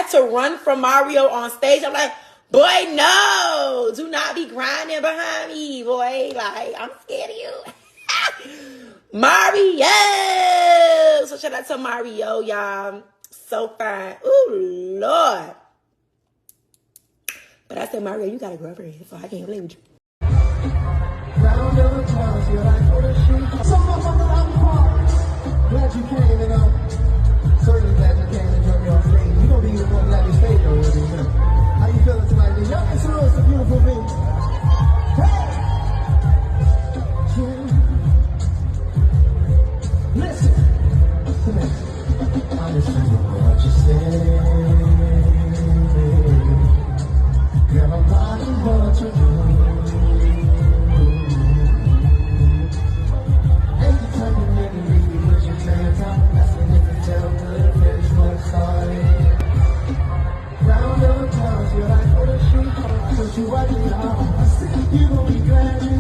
had to run from Mario on stage. I'm like, boy, no, do not be grinding behind me, boy. Like, I'm scared of you. Mario. So shout out to Mario, y'all. So fine. Ooh, Lord. But I said, Mario, you got a girlfriend, so I can't play with you. Glad you came, and certainly glad you came and joined me on stage. You're gonna be the one glad you stayed though with me. How you feeling tonight? The young and slow, it's a beautiful thing. Hey! Listen. I'm listening to what you say. Girl, I'm watching what you do. Anytime you make me leave, put your hands out. That's when you can tell good finish what started. Round of applause, you're like, oh, the sheep. Put you right in the arm. I said, you gon' be glad you